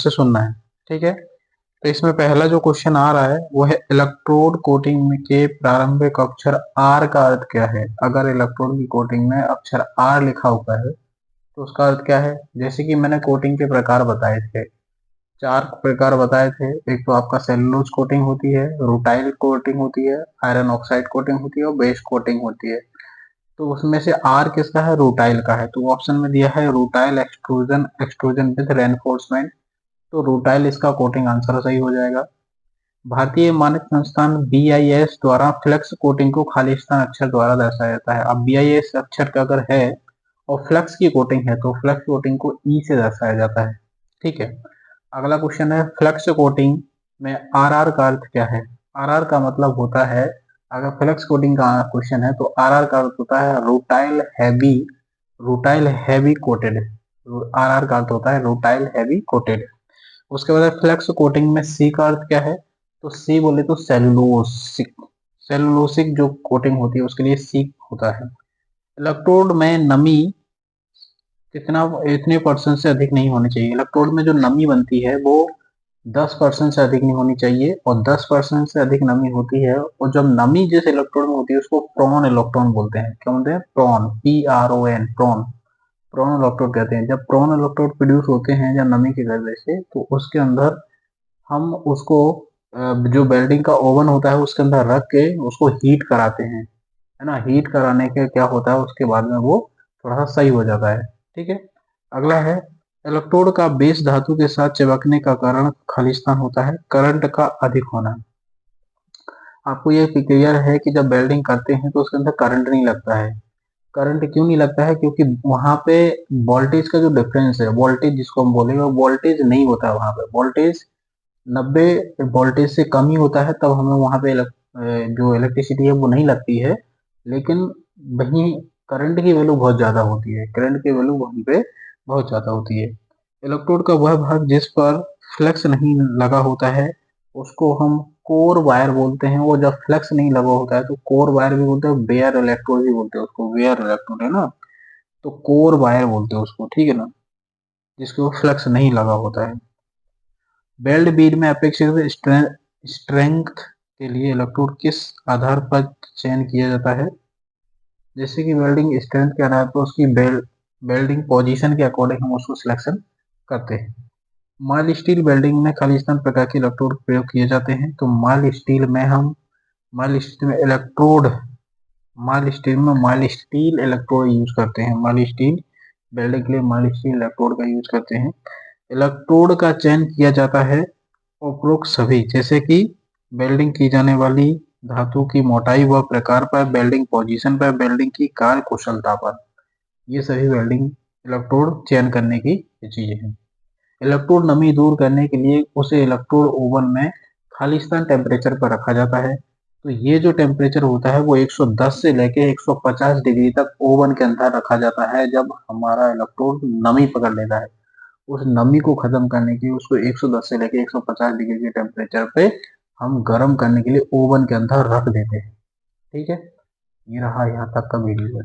से सुनना है। ठीक है, तो इसमें पहला जो क्वेश्चन आ रहा है वो है इलेक्ट्रोड कोटिंग के प्रारंभिक अक्षर आर का अर्थ क्या है। अगर इलेक्ट्रोड की कोटिंग में अक्षर आर लिखा हुआ है तो उसका अर्थ क्या है। जैसे कि मैंने कोटिंग के प्रकार बताए थे, 4 प्रकार बताए थे। एक तो आपका सेलुलोज कोटिंग होती है, रूटाइल कोटिंग होती है, आयरन ऑक्साइड कोटिंग होती है और बेस कोटिंग होती है। तो उसमें से आर किसका है, रूटाइल का है। तो ऑप्शन में दिया है rutile extrusion, extrusion with reinforcement. तो रूटाइल इसका कोटिंग आंसर सही हो जाएगा। भारतीय मानक संस्थान BIS द्वारा फ्लेक्स कोटिंग को खालिस्तान अक्षर द्वारा दर्शाया जाता है। अब BIS अक्षर का अगर है और फ्लेक्स की कोटिंग है तो फ्लेक्स कोटिंग को ई से दर्शाया जाता है। ठीक है, अगला क्वेश्चन है फ्लेक्स कोटिंग में RR का अर्थ क्या है। RR का मतलब होता है, अगर फ्लेक्स कोटिंग का क्वेश्चन है तो RR का अर्थ होता है rutile heavy, rutile heavy coated. RR का अर्थ होता है रूटाइल हैवी कोटेड। उसके बाद फ्लेक्स कोटिंग में सी का अर्थ क्या है, तो सी बोले तो सेलुलोसिक, सेलुलोसिक जो कोटिंग होती है उसके लिए सी होता है। इलेक्ट्रोड में नमी कितना, इतने परसेंट से अधिक नहीं होनी चाहिए। इलेक्ट्रोड में जो नमी बनती है वो 10% से अधिक नहीं होनी चाहिए, और 10% से अधिक नमी होती है और जब नमी जिस इलेक्ट्रोड में होती है उसको प्रोन इलेक्ट्रॉन बोलते हैं। क्या बोलते हैं, prone, PRON, prone, prone electrode कहते हैं। जब प्रोन इलेक्ट्रोड प्रोड्यूस होते हैं जब नमी की वजह से, तो उसके अंदर हम उसको जो वेल्डिंग का ओवन होता है उसके अंदर रख के उसको हीट कराते हैं, है ना। हीट कराने के क्या होता है, उसके बाद में वो थोड़ा सा सही हो जाता है। ठीक है, अगला है इलेक्ट्रोड का बेस धातु के साथ चिपकने का कारण खालिस्तान होता है करंट का अधिक होना। आपको ये क्लियर है कि जब वेल्डिंग करते हैं तो उसके अंदर करंट नहीं लगता है। करंट क्यों नहीं लगता है, क्योंकि वहां पे वोल्टेज का जो डिफरेंस है, वोल्टेज जिसको हम बोलेंगे, वोल्टेज नहीं होता है वहां पे। वोल्टेज 90 वोल्टेज से कम ही होता है, तब हमें वहां पे जो इलेक्ट्रिसिटी है वो नहीं लगती है। लेकिन वहीं करंट की वैल्यू बहुत ज्यादा होती है, करंट की वैल्यू वहीं पे बहुत ज्यादा होती है। इलेक्ट्रोड का वह भाग जिस पर फ्लक्स नहीं लगा होता है उसको हम कोर वायर बोलते हैं। वो जब फ्लक्स नहीं लगा होता है तो कोर वायर भी बोलते हैं, बेयर इलेक्ट्रोड भी बोलते हैं उसको, बेयर इलेक्ट्रोड है ना, तो कोर वायर बोलते हैं उसको। ठीक है ना, जिसको फ्लक्स नहीं लगा होता है। बेल्ट बीड में अपेक्षित स्ट्रेंथ के लिए इलेक्ट्रोड किस आधार पर चयन किया जाता है। जैसे कि वेल्डिंग स्ट्रेंथ के आधार पर उसकी वेल्डिंग पोजीशन के अकॉर्डिंग हम उसको सिलेक्शन करते हैं। माइल्ड स्टील वेल्डिंग में खालिस्तान प्रकार के इलेक्ट्रोड प्रयोग किए जाते हैं। तो माइल्ड स्टील में हम, माइल्ड स्टील में इलेक्ट्रोड, माइल्ड स्टील में माइल्ड स्टील इलेक्ट्रोड यूज करते हैं। माइल्ड स्टील वेल्डिंग के लिए माइल्ड स्टील इलेक्ट्रोड का यूज करते हैं। इलेक्ट्रोड का चयन किया जाता है उपरोक्त सभी, जैसे कि वेल्डिंग की जाने वाली धातु की मोटाई व प्रकार पर, वेल्डिंग पोजीशन पर, वेल्डिंग की कार्य कुशलता पर। ये सभी वेल्डिंग इलेक्ट्रोड चयन करने की चीजें हैं। इलेक्ट्रोड नमी दूर करने के लिए उसे इलेक्ट्रोड ओवन में खालिस्तान टेम्परेचर पर रखा जाता है। तो ये जो टेम्परेचर होता है वो 110 से लेके 150 डिग्री तक ओवन के अंदर रखा जाता है। जब हमारा इलेक्ट्रोड नमी पकड़ लेता है, उस नमी को खत्म करने के लिए उसको 110 से लेके 150 डिग्री के टेम्परेचर पे हम गर्म करने के लिए ओवन के अंदर रख देते हैं। ठीक है, ये रहा यहाँ तक का वीडियो।